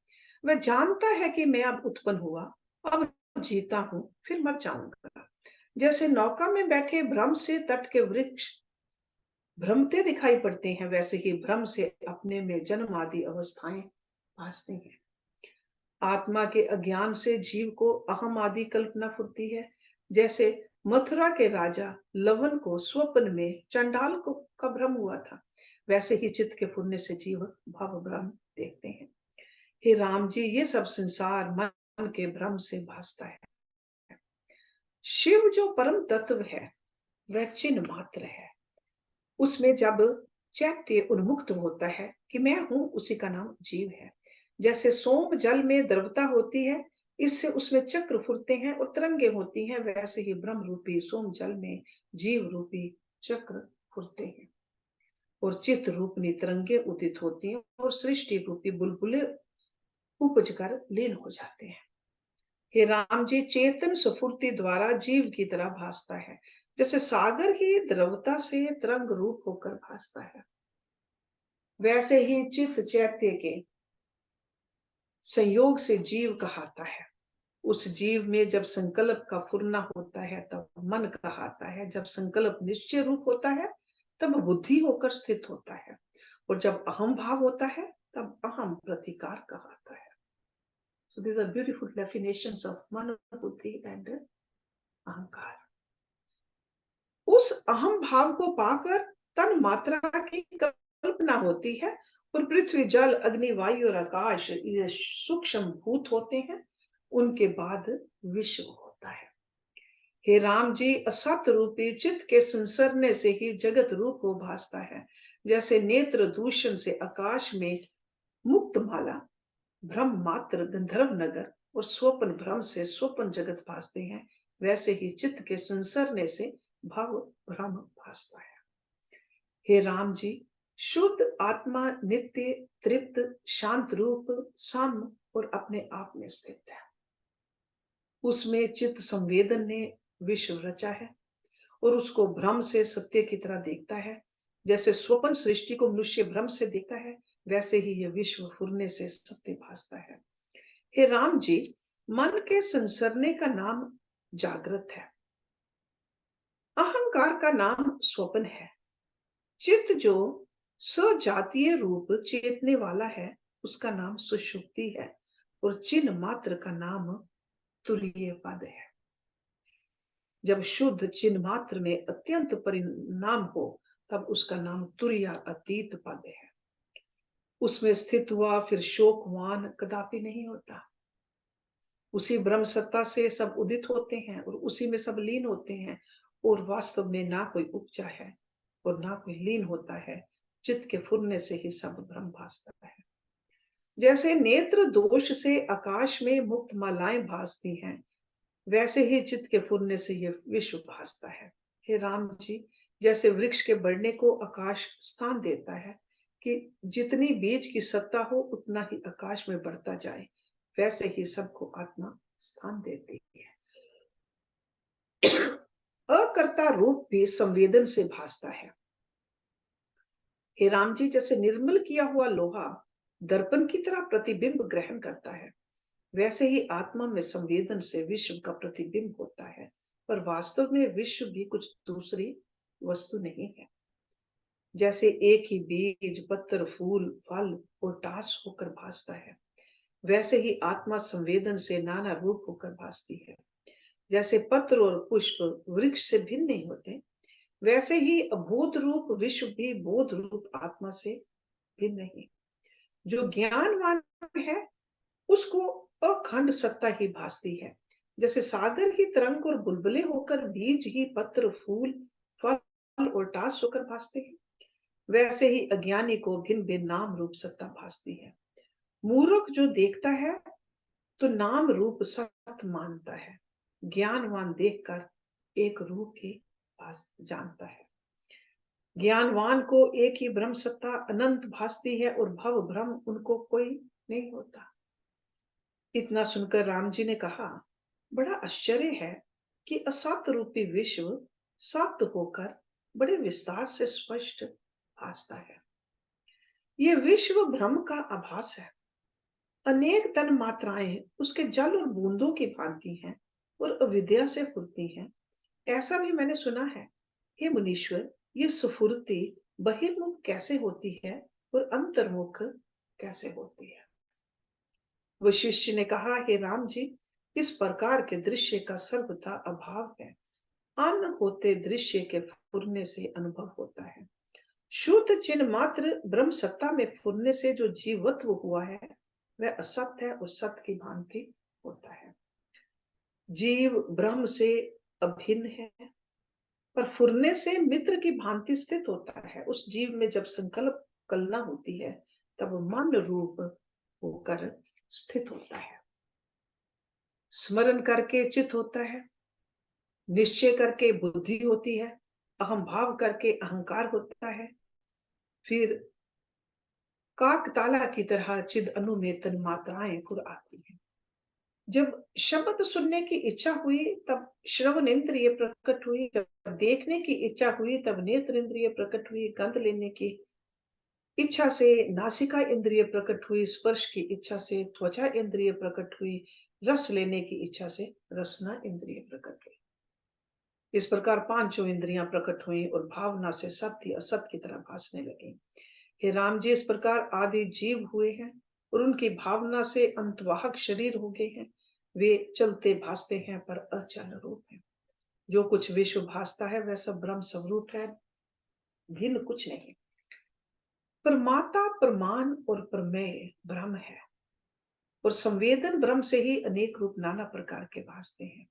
वह जानता है कि मैं अब उत्पन्न हुआ, अब जीता हूं, फिर मर जाऊंगा। जैसे नौका में बैठे भ्रम से तट के वृक्ष भ्रमते दिखाई पड़ते हैं, वैसे ही भ्रम से अपने में जन्म आदि अवस्थाएं भासती हैं। आत्मा के अज्ञान से जीव को अहम आदि कल्पना फुरती है। जैसे मथुरा के राजा लवन को स्वप्न में चंडाल को का भ्रम हुआ था, वैसे ही चित्त के फुरने से जीव भव भ्रम देखते हैं। हे राम जी, ये सब संसार मन के भ्रम से भासता है। शिव जो परम तत्व है वह चिन्ह मात्र है। उसमें जब चैत्य उन्मुक्त होता है कि मैं हूं, उसी का नाम जीव है। जैसे सोम जल में द्रवता होती है, इससे उसमें चक्र फुरते हैं और तरंगे होती हैं, वैसे ही ब्रह्म रूपी सोम जल में जीव रूपी चक्र फुरते हैं और चित्त रूपनी तरंगे उदित होती हैं और सृष्टि रूपी बुलबुले उपज कर लीन हो जाते हैं। हे राम जी, चेतन स्फूर्ति द्वारा जीव की तरह भासता है, जैसे सागर ही द्रवता से तरंग रूप होकर भासता है, वैसे ही चित्त चैत्य के संयोग से जीव कहाता है। उस जीव में जब संकल्प का फुरना होता है तब मन कहाता है, जब संकल्प निश्चय रूप होता है तब बुद्धि होकर स्थित होता है, और जब अहम भाव होता है तब अहम प्रतिकार कहाता है। So these are beautiful definitions of मन, बुद्धि and अहंकार। उस अहम भाव को पाकर तन मात्रा की कल्पना होती है और पृथ्वी जल अग्नि वायु और आकाश ये सूक्ष्म भूत होते हैं, उनके बाद विश्व होता है। हे राम जी, असत रूपी चित्त के संसरने से ही जगत रूप हो भासता है। जैसे नेत्र दूषण से आकाश में मुक्त माला, भ्रम मात्र गंधर्व नगर और स्वप्न भ्रम से स्वप्न जगत भासते हैं, वैसे ही चित्त के संसरने से भव भ्रम भासता है। हे राम जी, शुद्ध आत्मा नित्य तृप्त शांत रूप सम और अपने आप में स्थित है। उसमें चित्त संवेदन ने विश्व रचा है और उसको भ्रम से सत्य की तरह देखता है। जैसे स्वप्न सृष्टि को मनुष्य भ्रम से देखता है, वैसे ही यह विश्व फुरने से सत्य भासता है। हे राम जी, मन के संसरने का नाम जागृत है, अहंकार का नाम स्वप्न है। चित्त जो सजातीय रूप चेतने वाला है, उसका नाम सुषुप्ति है और चिन्ह मात्र का नाम तुरीय पद है। जब शुद्ध चिन्ह मात्र में अत्यंत परिणाम हो, तब उसका नाम तुरीय अतीत पद है। उसमें स्थित हुआ फिर शोकवान कदापि नहीं होता। उसी ब्रह्म सत्ता से सब उदित होते हैं और उसी में सब लीन होते हैं, और वास्तव में ना कोई उपजा है और ना कोई लीन होता है। चित्त के फुरने से ही सब ब्रह्म भासता है। जैसे नेत्र दोष से आकाश में मुक्त मालाएं भासती हैं, वैसे ही चित्त के फुरने से यह विश्व भासता है। हे राम जी, जैसे वृक्ष के बढ़ने को आकाश स्थान देता है कि जितनी बीज की सत्ता हो उतना ही आकाश में बढ़ता जाए, वैसे ही सबको आत्मा स्थान देती है। अकर्ता रूप भी संवेदन से भासता है। हे राम जी, जैसे निर्मल किया हुआ लोहा दर्पण की तरह प्रतिबिंब ग्रहण करता है, वैसे ही आत्मा में संवेदन से विश्व का प्रतिबिंब होता है, पर वास्तव में विश्व भी कुछ दूसरी वस्तु नहीं है। जैसे एक ही बीज पत्र फूल फल और टास होकर भासता है, वैसे ही आत्मा संवेदन से नाना रूप होकर भासती है। जैसे पत्र और पुष्प वृक्ष से भिन्न नहीं होते, वैसे ही अबोध रूप विश्व भी बोध रूप आत्मा से भिन्न नहीं। जो ज्ञानवान है उसको अखंड सत्ता ही भासती है। जैसे सागर ही तरंग और बुलबुले होकर बीज ही पत्र फूल फल और टास होकर भासते हैं, वैसे ही अज्ञानी को भिन्न भिन्न नाम रूप सत्ता भासती है। मूर्ख जो देखता है तो नाम रूप सत्य मानता है, ज्ञानवान देखकर एक रूप ही जानता है। ज्ञानवान को एक ही ब्रह्म सत्ता अनंत भासती है और भव भ्रम उनको कोई नहीं होता। इतना सुनकर राम जी ने कहा, बड़ा आश्चर्य है कि असत्य रूपी विश्व सत्य होकर बड़े विस्तार से स्पष्ट भासता है। ये विश्व भ्रम का आभास है। अनेक तन मात्राएं उसके जल और बूंदों की भांति हैं और अविद्या से फुरती हैं, ऐसा भी मैंने सुना है। हे मुनीश्वर, ये सुफुर्ती बहिर्मुख कैसे होती है और अंतर्मुख कैसे होती है? वशिष्ठ ने कहा, हे राम जी, इस प्रकार के दृश्य का सर्वथा अभाव है। अन्न होते दृश्य के फुरने से अनुभव होता है। शुद्ध चिन्ह मात्र ब्रह्म सत्ता में फुरने से जो जीवत्व हुआ है, वह असत्य है और सत्य की भांति होता है। जीव ब्रह्म से अभिन्न है पर फुरने से मित्र की भांति स्थित होता है। उस जीव में जब संकल्प कलना होती है, तब मन रूप होकर स्थित होता है। स्मरण करके चित होता है, निश्चय करके बुद्धि होती है, अहम भाव करके अहंकार होता है, फिर काक ताला की तरह चिद अनु में तन मात्राएं फुर आती हैं। जब शब्द सुनने की इच्छा हुई तब श्रवण इंद्रिय प्रकट हुई, जब देखने की इच्छा हुई तब नेत्र इंद्रिय प्रकट हुई, गंध लेने की इच्छा से नासिका इंद्रिय प्रकट हुई, स्पर्श की इच्छा से त्वचा इंद्रिय प्रकट हुई, रस लेने की इच्छा से रसना इंद्रिय प्रकट हुई। इस प्रकार पांचों इंद्रियां प्रकट हुई और भावना से सत्य असत की तरह भासने लगी। हे राम जी, इस प्रकार आदि जीव हुए हैं और उनकी भावना से अंतवाहक शरीर हो गए हैं। वे चलते भासते हैं पर अचल रूप है। जो कुछ विश्व भासता है वह सब ब्रह्म स्वरूप है, भिन्न कुछ नहीं। परमाता प्रमाण और प्रमेय ब्रह्म है और संवेदन ब्रह्म से ही अनेक रूप नाना प्रकार के भासते हैं।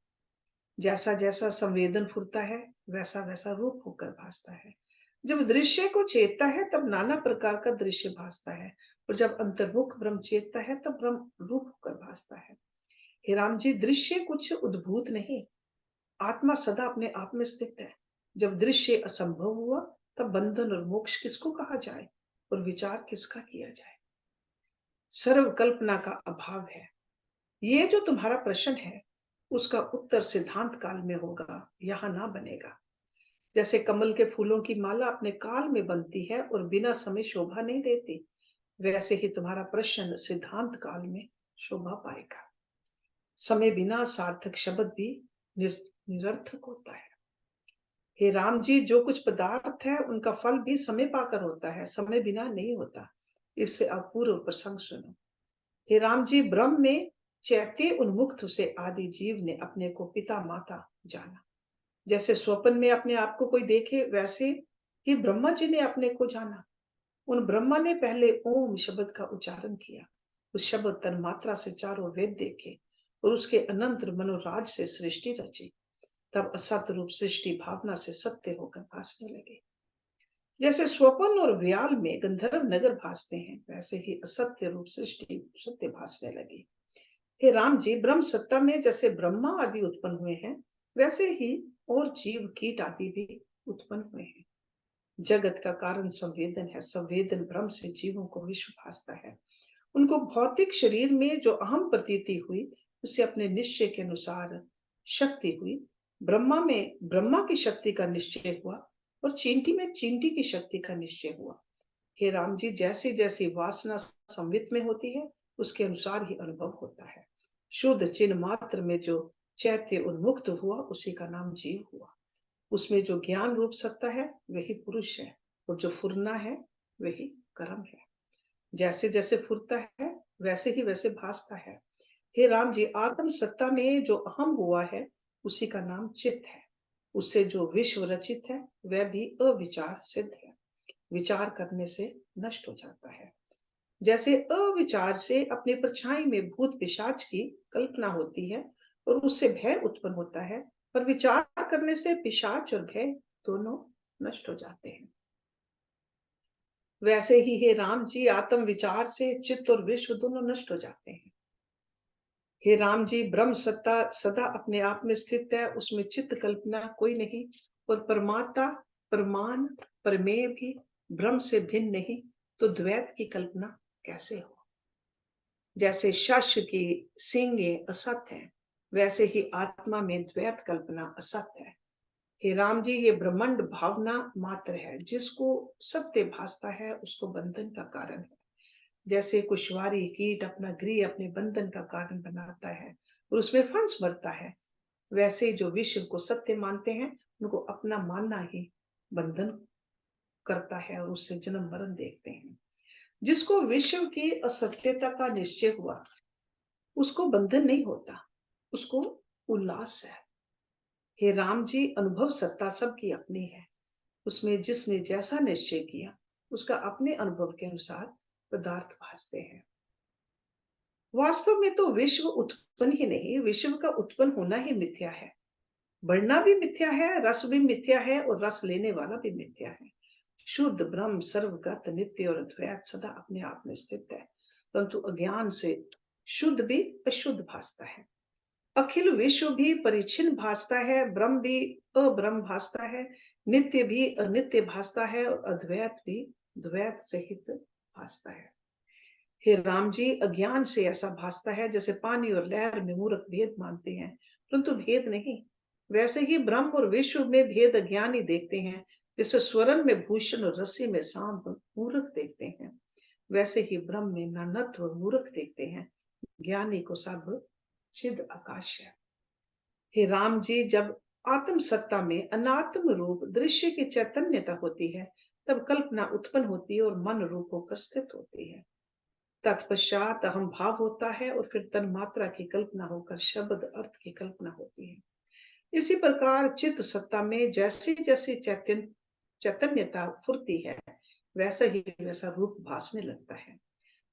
जैसा जैसा संवेदन फुरता है वैसा वैसा रूप होकर भासता है। जब दृश्य को चेतता है तब नाना प्रकार का दृश्य भासता है, और जब अंतर्मुख ब्रह्म चेतता है तब ब्रह्म रूप होकर भासता है। हे राम जी, दृश्य कुछ उद्भूत नहीं, आत्मा सदा अपने आप में स्थित है। जब दृश्य असंभव हुआ तब बंधन और मोक्ष किसको कहा जाए और विचार किसका किया जाए। सर्व कल्पना का अभाव है। ये जो तुम्हारा प्रश्न है उसका उत्तर सिद्धांत काल में होगा, यहाँ ना बनेगा। जैसे कमल के फूलों की माला अपने काल में बनती है और बिना समय शोभा नहीं देती, वैसे ही तुम्हारा प्रश्न सिद्धांत काल में शोभा पाएगा। समय बिना सार्थक शब्द भी निरर्थक होता है। हे राम जी, जो कुछ पदार्थ है उनका फल भी समय पाकर होता है, समय बिना नहीं होता। इससे अपूर्व प्रसंग सुनो। हे राम जी, ब्रह्म में चैत्य उन्मुक्त से आदि जीव ने अपने को पिता माता जाना। जैसे स्वप्न में अपने आप को कोई देखे, वैसे ही ब्रह्मा जी ने अपने को जाना। उन ब्रह्मा ने पहले ओम शब्द का उच्चारण किया, उस शब्द तन मात्रा से चारों वेद देखे और उसके अनंत मनोराज से सृष्टि रची। तब असत रूप सृष्टि भावना से सत्य होकर भासने लगे। जैसे स्वपन और व्याल में गंधर्व नगर भासते हैं, वैसे ही असत्य रूप सृष्टि सत्य भासने लगी। हे राम जी, ब्रह्म सत्ता में जैसे ब्रह्मा आदि उत्पन्न हुए हैं, वैसे ही और जीव कीट आदि भी उत्पन्न हुए हैं। जगत का कारण संवेदन है, संवेदन ब्रह्म से जीवों को विश्व भासता है। उनको भौतिक शरीर में जो अहम प्रतीति हुई, उसे अपने निश्चय के अनुसार शक्ति हुई। ब्रह्मा में ब्रह्मा की शक्ति का निश्चय हुआ और चींटी में चींटी की शक्ति का निश्चय हुआ। हे राम जी, जैसी जैसी वासना संवित में होती है उसके अनुसार ही अनुभव होता है। शुद्ध चिन्ह मात्र में जो चैत्य उन्मुक्त हुआ उसी का नाम जीव हुआ। उसमें जो ज्ञान रूप सत्ता है वही पुरुष है, और जो फुरना है वही कर्म है। जैसे जैसे फुरता है वैसे ही वैसे भासता है। हे राम जी, आत्म सत्ता में जो अहम हुआ है उसी का नाम चित्त है। उससे जो विश्व रचित है वह भी अविचार सिद्ध है, विचार करने से नष्ट हो जाता है। जैसे अविचार से अपने परछाई में भूत पिशाच की कल्पना होती है और उससे भय उत्पन्न होता है, पर विचार करने से पिशाच और भय दोनों नष्ट हो जाते हैं। वैसे ही हे राम जी, आत्म विचार से चित्त और विश्व दोनों नष्ट हो जाते हैं। हे राम जी, ब्रह्म सत्ता सदा अपने आप में स्थित है, उसमें चित्त कल्पना कोई नहीं, और परमात्मा प्रमाण प्रमेय भी ब्रह्म से भिन्न नहीं, तो द्वैत की कल्पना कैसे हो। जैसे शश की सींगे असत है, वैसे ही आत्मा में द्वैत कल्पना असत है। हे राम जी, ये ब्रह्मांड भावना मात्र है, जिसको सत्य भासता है उसको बंधन का कारण है। जैसे कुशवारी कीट अपना गृह अपने बंधन का कारण बनाता है और उसमें फंस भरता है, वैसे जो विश्व को सत्य मानते हैं उनको अपना मानना ही बंधन करता है और उससे जन्म मरण देखते हैं। जिसको विश्व की असत्यता का निश्चय हुआ उसको बंधन नहीं होता, उसको उल्लास है। हे राम जी, अनुभव सत्ता सबकी अपनी है, उसमें जिसने जैसा निश्चय किया उसका अपने अनुभव के अनुसार पदार्थ भासते हैं। वास्तव में तो विश्व उत्पन्न ही नहीं, विश्व का उत्पन्न होना ही मिथ्या है। बढ़ना भी मिथ्या है, रस भी मिथ्या है और रस लेने वाला भी मिथ्या है। शुद्ध ब्रह्म सर्वगत नित्य और अद्वैत सदा अपने आप में स्थित है, परंतु अज्ञान से शुद्ध भी अशुद्ध भासता है। अखिल विश्व भी परिच्छिन्न भासता है, ब्रह्म भी अब्रह्म भासता है, नित्य भी अनित्य भासता है और अद्वैत भी द्वैत सहित भासता है। हे राम जी, अज्ञान से ऐसा भासता है जैसे पानी और लहर में मूर्ख भेद मानते हैं, परंतु भेद नहीं। वैसे ही ब्रह्म और विश्व में भेद अज्ञानी देखते हैं, जैसे स्वर्ण में भूषण और रस्सी में सांप मूर्ख देखते हैं। वैसे ही ब्रह्म में नानत्व मूर्ख देखते हैं, ज्ञानी को सब चिद आकाश है। हे राम जी, जब आत्म सत्ता में अनात्म रूप दृश्य की चैतन्यता होती है, तब कल्पना उत्पन्न होती है और मन रूप होकर स्थित होती है। तत्पश्चात अहम भाव होता है और फिर तन मात्रा की कल्पना होकर शब्द अर्थ की कल्पना होती है। इसी प्रकार चित्त सत्ता में जैसी जैसी चैतन्यता फुरती है, वैसा ही वैसा रूप भासने लगता है।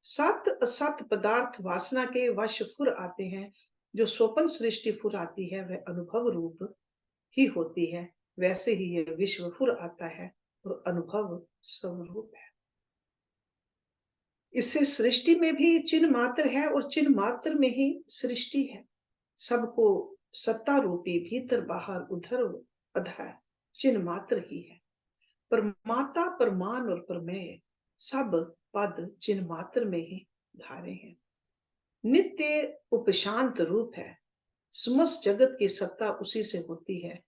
सत असत पदार्थ वासना के वश फुर आते हैं। जो स्वप्न सृष्टि फुर आती है वह अनुभव रूप ही होती है, वैसे ही यह विश्व फुर आता है और अनुभव स्वरूप है। इससे सृष्टि में भी चिन्ह मात्र है और चिन्ह मात्र में ही सृष्टि है। सबको सत्ता रूपी भीतर बाहर उधर अधर चिन्ह मात्र ही है। परमाता परमान और परमेय सब पद चिन्ह मात्र में ही धारे हैं। नित्य उपशांत रूप है, समस्त जगत की सत्ता उसी से होती है,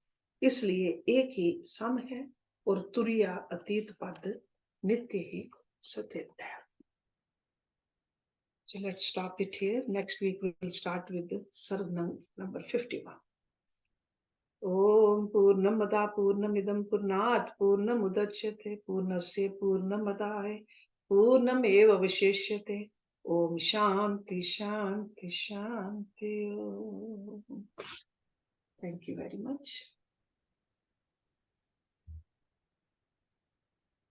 इसलिए एक ही सम है और तुरिया अतीत पद नित्य ही सत्य है। So let's stop it here. Next week we will start with the Sarvanam number 51. Om Purnamada Purnamidam Purnat Purnamudachyate Purnasya Purnamadaya Purnameva Vashishyate. Om Shanti Shanti Shanti Om. Thank you very much.